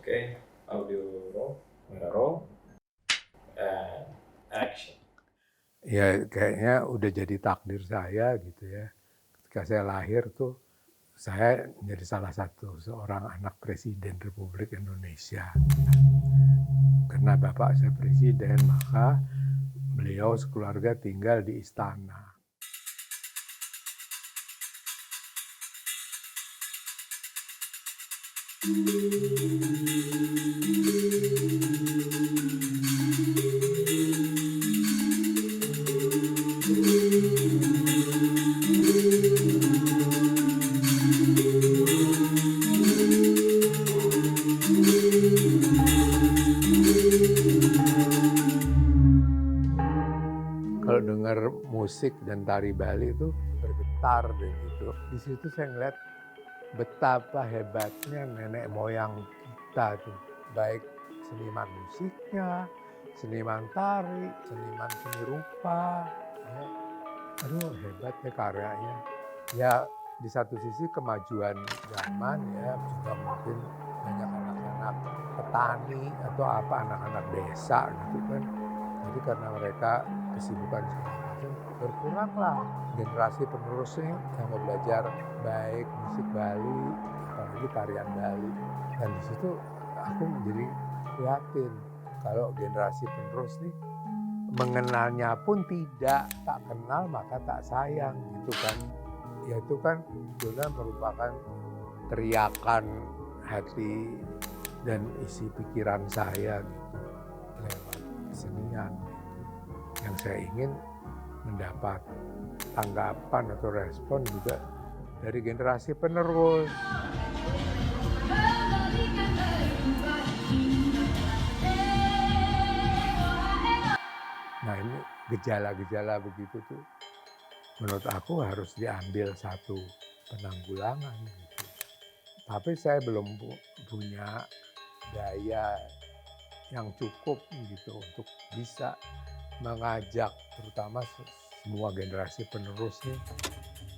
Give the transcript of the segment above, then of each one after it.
Oke, audio roll, kamera roll, and action. Ya kayaknya udah jadi takdir saya gitu ya. Ketika saya lahir tuh, saya menjadi salah satu seorang anak Presiden Republik Indonesia. Karena bapak saya presiden, maka beliau sekeluarga tinggal di istana. Kalau dengar musik dan tari Bali itu bergetar deh gitu. Di situ saya ngeliat betapa hebatnya nenek moyang kita tuh, baik seniman musiknya, seniman tari, seniman seni rupa, ya. Aduh hebat ya karyanya. Ya di satu sisi kemajuan zaman ya, juga mungkin banyak anak-anak petani atau apa, anak-anak desa gitu kan. Jadi karena mereka kesibukan segala macam, berkuranglah generasi penerusnya yang mau belajar baik musik Bali, apalagi tarian Bali. Dan di situ aku menjadi prihatin kalau generasi penerus nih mengenalnya pun tidak, tak kenal maka tak sayang gitu kan. Ya itu kan sebetulnya merupakan teriakan hati dan isi pikiran saya gitu lewat kesenian. Yang saya ingin mendapat tanggapan atau respon juga dari generasi penerus. Nah ini gejala-gejala begitu tuh menurut aku harus diambil satu penanggulangan gitu. Tapi saya belum punya daya yang cukup gitu untuk bisa mengajak terutama semua generasi penerus nih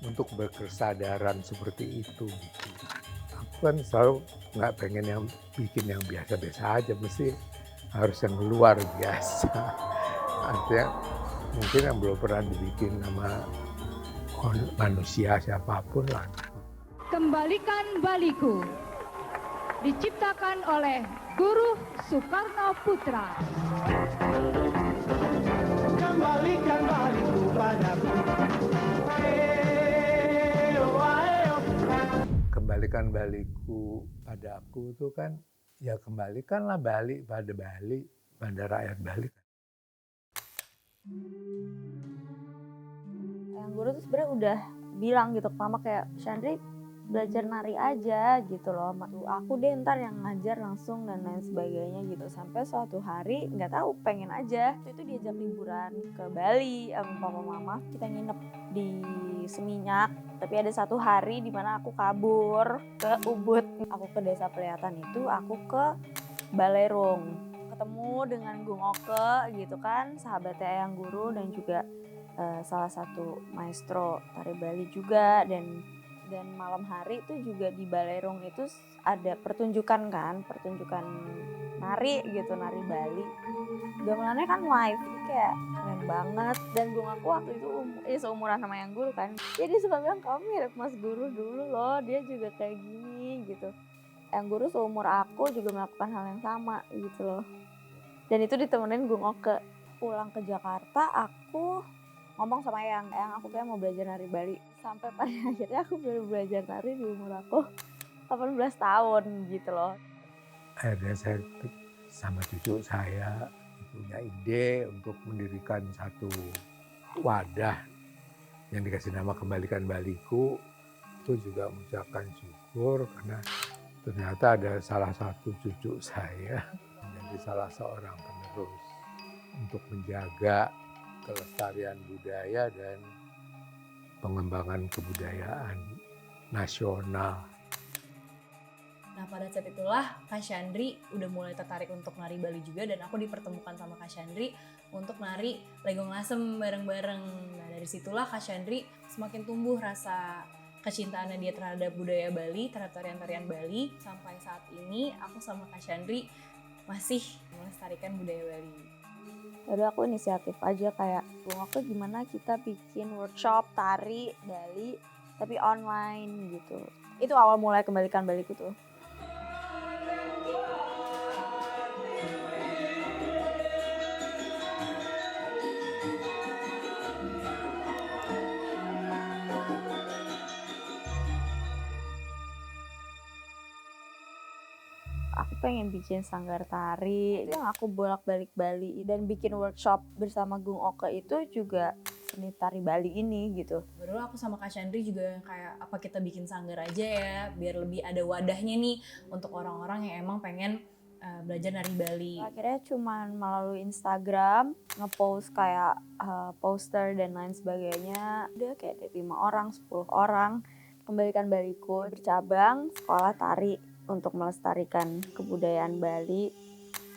untuk berkesadaran seperti itu gitu. Aku kan selalu nggak pengen yang bikin yang biasa-biasa aja, mesti harus yang luar biasa. Artinya mungkin yang belum pernah dibikin sama manusia siapapun lah. Kembalikan Baliku diciptakan oleh Guru Soekarno Putra. Kembalikan Baliku padaku. Kembalikan Baliku padaku itu kan, ya kembalikanlah Bali pada Bali, pada rakyat Bali. Yang guru tuh sebenarnya udah bilang gitu ke mama kayak, Chandri belajar nari aja gitu loh, aku deh ntar yang ngajar langsung dan lain sebagainya gitu. Sampai suatu hari nggak tahu pengen aja itu diajak liburan ke Bali sama papa mama, kita nginep di Seminyak. Tapi ada satu hari dimana aku kabur ke Ubud, aku ke Desa Pelihatan itu, aku ke Balerung ketemu dengan Gung Oke gitu kan, sahabatnya Eyang Guru dan juga salah satu maestro tari Bali juga. Dan malam hari itu juga di Balerung itu ada pertunjukan nari gitu, nari Bali. Gamelannya kan live, jadi kayak keren banget. Dan Gung aku waktu itu seumuran sama Eyang Guru kan, jadi dia suka bilang kamu mirip Mas Guru dulu loh, dia juga kayak gini gitu. Eyang Guru seumur aku juga melakukan hal yang sama gitu loh. Dan itu ditemenin Gung Oke. Pulang ke Jakarta aku ngomong sama Eyang aku kayak mau belajar nari Bali. Sampai pada akhirnya aku baru belajar nari di umur aku 18 tahun gitu loh. Akhirnya saya sama cucu saya punya ide untuk mendirikan satu wadah yang dikasih nama Kembalikan Baliku. Itu juga mengucapkan syukur karena ternyata ada salah satu cucu saya menjadi salah seorang penerus untuk menjaga kelestarian budaya dan pengembangan kebudayaan nasional. Nah pada saat itulah Kak Chandri udah mulai tertarik untuk nari Bali juga, dan aku dipertemukan sama Kak Chandri untuk nari Legong Lasem bareng-bareng. Nah dari situlah Kak Chandri semakin tumbuh rasa kecintaannya dia terhadap budaya Bali, terhadap tarian-tarian Bali. Sampai saat ini aku sama Kak Syandri masih melestarikan budaya Bali. Jadi aku inisiatif aja kayak, aku gimana kita bikin workshop tari Bali tapi online gitu. Itu awal mulai Kembalikan Baliku tuh. Aku pengen bikin sanggar tari yang aku bolak-balik Bali dan bikin workshop bersama Gung Oke itu juga seni tari Bali ini gitu. Baru aku sama Kak Syandri juga kayak apa kita bikin sanggar aja ya biar lebih ada wadahnya nih untuk orang-orang yang emang pengen belajar nari Bali. Akhirnya cuman melalui Instagram ngepost kayak poster dan lain sebagainya. Udah kayak dari 5 orang, 10 orang Kembalikan Baliku bercabang sekolah tari untuk melestarikan kebudayaan Bali.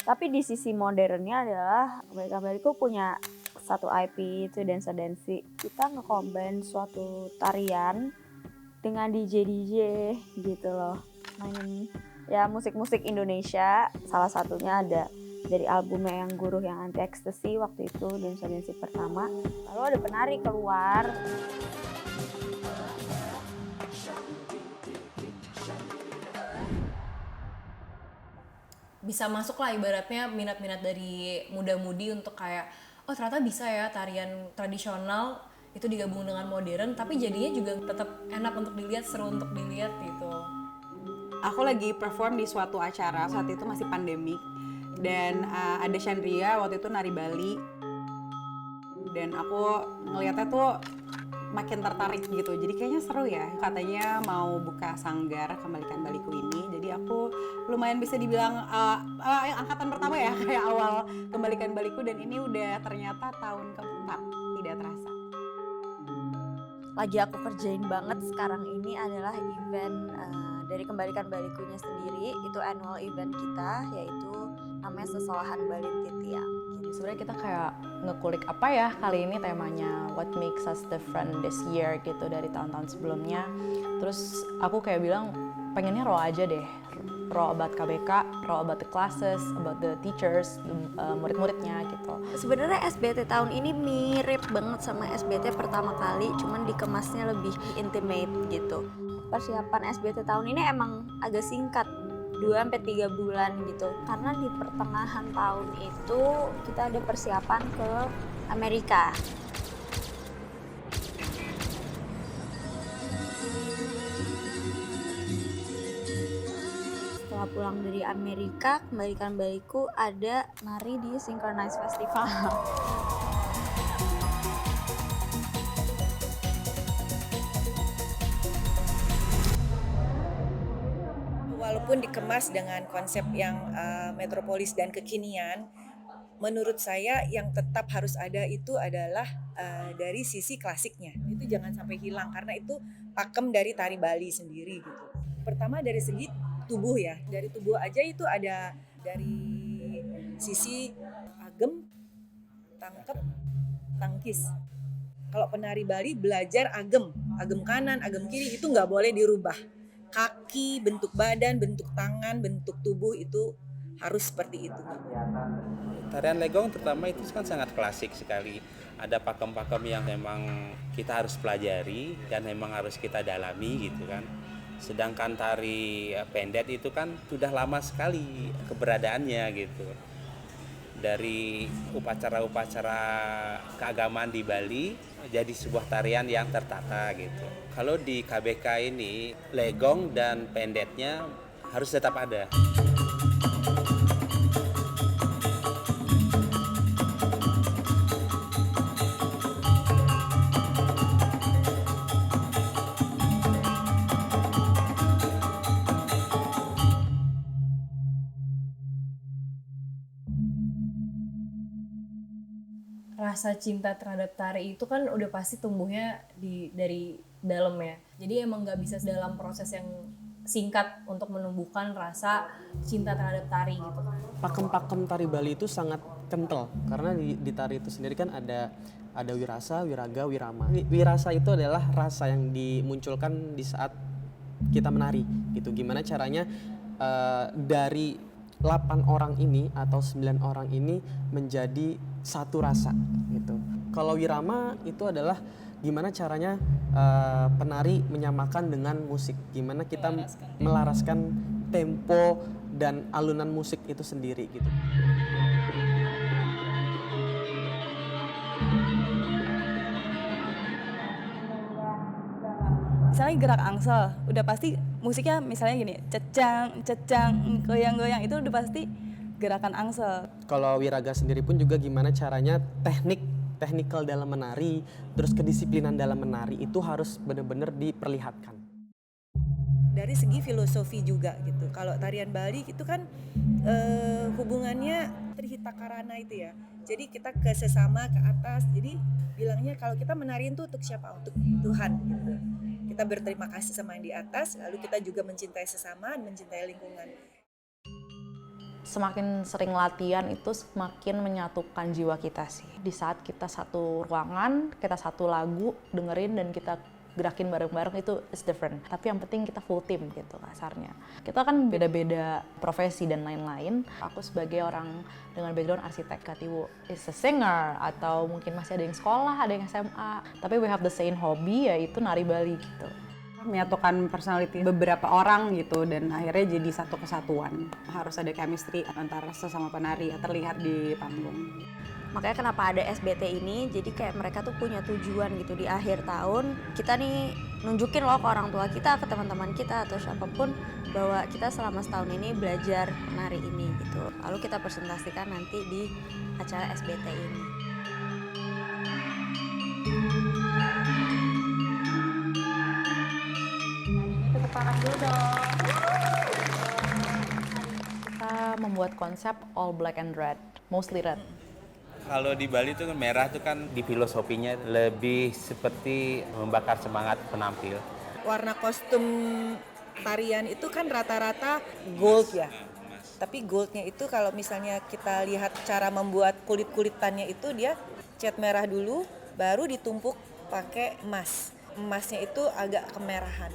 Tapi di sisi modernnya adalah Kembalikan Baliku punya satu IP itu Dansa Dansi. Kita nge-combine suatu tarian dengan DJ gitu loh. Mainin ya musik-musik Indonesia. Salah satunya ada dari albumnya yang Guruh yang Anti Ekstasi waktu itu Dansa Dansi pertama. Lalu ada penari keluar. Bisa masuk lah ibaratnya minat-minat dari muda-mudi untuk kayak oh ternyata bisa ya tarian tradisional itu digabung dengan modern tapi jadinya juga tetap enak untuk dilihat, seru untuk dilihat gitu. Aku lagi perform di suatu acara saat itu masih pandemi dan ada Chandria waktu itu nari Bali dan aku ngeliatnya tuh makin tertarik gitu, jadi kayaknya seru ya. Katanya mau buka sanggar Kembalikan Baliku ini, jadi aku lumayan bisa dibilang angkatan pertama ya kayak awal Kembalikan Baliku dan ini udah ternyata tahun keempat, tidak terasa. Lagi aku kerjain banget sekarang ini adalah event dari Kembalikan Balikunya sendiri. Itu annual event kita yaitu namanya Sesolahan Balin Titiang. Sebenarnya kita kayak ngekulik apa ya kali ini temanya what makes us different this year gitu dari tahun-tahun sebelumnya. Terus aku kayak bilang pengennya raw aja deh, raw about KBK, raw about the classes, about the teachers, murid-muridnya gitu. Sebenarnya SBT tahun ini mirip banget sama SBT pertama kali, cuman dikemasnya lebih intimate gitu. Persiapan SBT tahun ini emang agak singkat, 2-3 bulan gitu. Karena di pertengahan tahun itu kita ada persiapan ke Amerika. Setelah pulang dari Amerika, Kembalikan Baliku ada nari di Synchronize Festival. Walaupun dikemas dengan konsep yang metropolis dan kekinian, menurut saya yang tetap harus ada itu adalah dari sisi klasiknya. Itu jangan sampai hilang karena itu pakem dari tari Bali sendiri gitu. Pertama dari segi tubuh ya, dari tubuh aja itu ada dari sisi agem, tangkep, tangkis. Kalau penari Bali belajar agem kanan, agem kiri itu nggak boleh dirubah. Kaki, bentuk badan, bentuk tangan, bentuk tubuh itu harus seperti itu. Tarian legong terutama itu kan sangat klasik sekali. Ada pakem-pakem yang memang kita harus pelajari dan memang harus kita dalami gitu kan. Sedangkan tari pendet itu kan sudah lama sekali keberadaannya gitu. Dari upacara-upacara keagamaan di Bali jadi sebuah tarian yang tertata gitu. Kalau di KBK ini legong dan pendetnya harus tetap ada. Rasa cinta terhadap tari itu kan udah pasti tumbuhnya dari dalam ya. Jadi emang nggak bisa dalam proses yang singkat untuk menumbuhkan rasa cinta terhadap tari gitu. Pakem-pakem tari Bali itu sangat kental karena di tari itu sendiri kan ada wirasa, wiraga, wirama. Wirasa itu adalah rasa yang dimunculkan di saat kita menari gitu. Gimana caranya dari 8 orang ini atau 9 orang ini menjadi satu rasa gitu. Kalau wirama itu adalah gimana caranya penari menyamakan dengan musik, gimana kita melaraskan tempo dan alunan musik itu sendiri gitu. Misalnya gerak angsel, udah pasti musiknya misalnya gini, cecang, goyang-goyang, itu udah pasti gerakan angsel. Kalau wiraga sendiri pun juga gimana caranya technical dalam menari, terus kedisiplinan dalam menari itu harus benar-benar diperlihatkan. Dari segi filosofi juga gitu. Kalau tarian Bali itu kan hubungannya trihita karana itu ya. Jadi kita ke sesama, ke atas. Jadi bilangnya kalau kita menariin tuh untuk siapa? Untuk Tuhan gitu. Kita berterima kasih sama yang di atas, lalu kita juga mencintai sesama, mencintai lingkungan. Semakin sering latihan itu semakin menyatukan jiwa kita sih. Di saat kita satu ruangan, kita satu lagu, dengerin dan kita gerakin bareng-bareng itu is different. Tapi yang penting kita full team gitu kasarnya. Kita kan beda-beda profesi dan lain-lain. Aku sebagai orang dengan background arsitek, Katiwo is a singer, atau mungkin masih ada yang sekolah, ada yang SMA. Tapi we have the same hobby, yaitu nari Bali gitu. Menyatukan personality beberapa orang gitu dan akhirnya jadi satu kesatuan. Harus ada chemistry antara sesama penari terlihat di panggung. Makanya kenapa ada SBT ini, jadi kayak mereka tuh punya tujuan gitu di akhir tahun. Kita nih nunjukin loh ke orang tua kita, ke teman-teman kita atau siapapun bahwa kita selama setahun ini belajar menari ini gitu. Lalu kita presentasikan nanti di acara SBT ini. Tepuk tangan dulu dong. Kita membuat konsep all black and red, mostly red. Kalau di Bali itu kan merah itu kan di filosofinya lebih seperti membakar semangat penampil. Warna kostum tarian itu kan rata-rata gold ya. Tapi goldnya itu kalau misalnya kita lihat cara membuat kulit-kulitannya itu dia cat merah dulu, baru ditumpuk pakai emas. Emasnya itu agak kemerahan.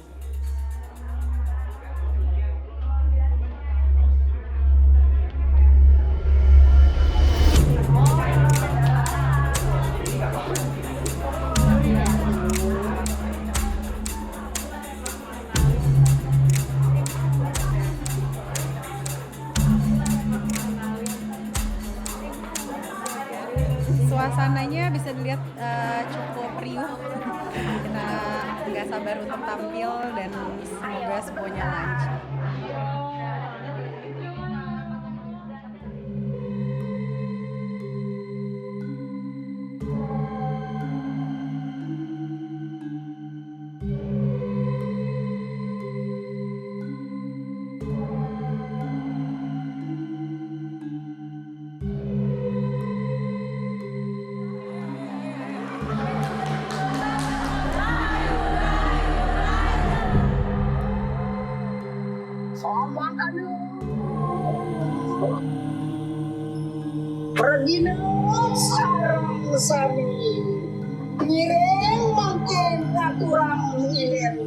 Suasananya bisa dilihat cukup riuh. Kita nggak sabar untuk tampil dan semoga semuanya lancar. Regina sarang sami Ngiring makin naturang ngiling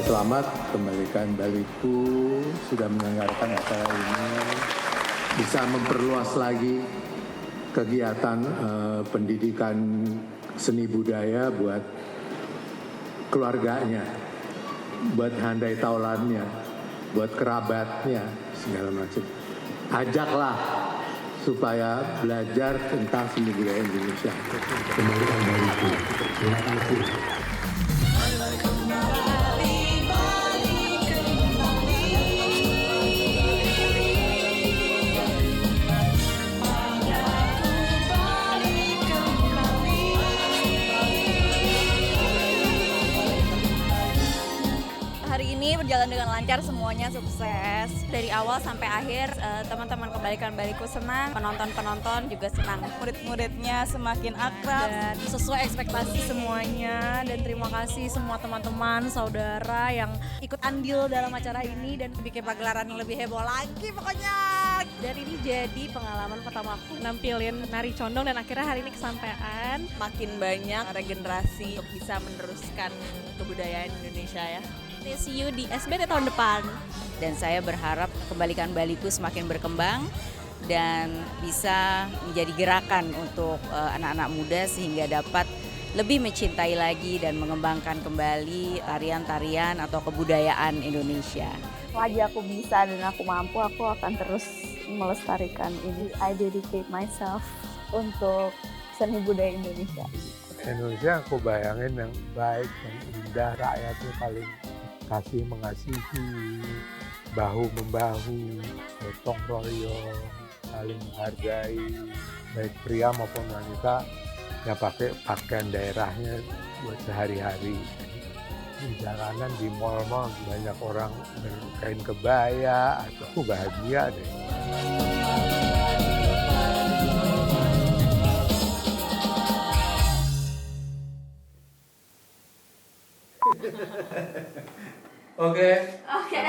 Selamat kembalikan Baliku sudah menyelenggarakan acara ini, bisa memperluas lagi kegiatan pendidikan seni budaya buat keluarganya, buat handai taulannya, buat kerabatnya, segala macam. Ajaklah supaya belajar tentang seni budaya Indonesia. Kembalikan Baliku. Terima kasih. Hari ini berjalan dengan lancar, semuanya sukses. Dari awal sampai akhir, teman-teman Kembalikan Baliku senang, penonton-penonton juga senang. Murid-muridnya semakin akrab Dan sesuai ekspektasi semuanya. Dan terima kasih semua teman-teman, saudara yang ikut andil dalam acara ini dan bikin pagelaran yang lebih heboh lagi pokoknya. Dan ini jadi pengalaman pertama aku nampilin nari condong dan akhirnya hari ini kesampaian. makin banyak regenerasi untuk bisa meneruskan kebudayaan Indonesia ya. See you di SBT tahun depan. Dan saya berharap Kembalikan Baliku semakin berkembang dan bisa menjadi gerakan untuk anak-anak muda sehingga dapat lebih mencintai lagi dan mengembangkan kembali tarian-tarian atau kebudayaan Indonesia. Selagi aku bisa dan aku mampu, aku akan terus melestarikan ini. I dedicate myself untuk seni budaya Indonesia. Indonesia aku bayangin yang baik dan indah, rakyatnya paling kasih mengasihi, bahu membahu, gotong royong, saling menghargai, baik pria maupun wanita, ya pakai pakaian daerahnya buat sehari-hari. Di jalanan, di mal-mal banyak orang berkain kebaya, aku bahagia deh. Oke. Oke.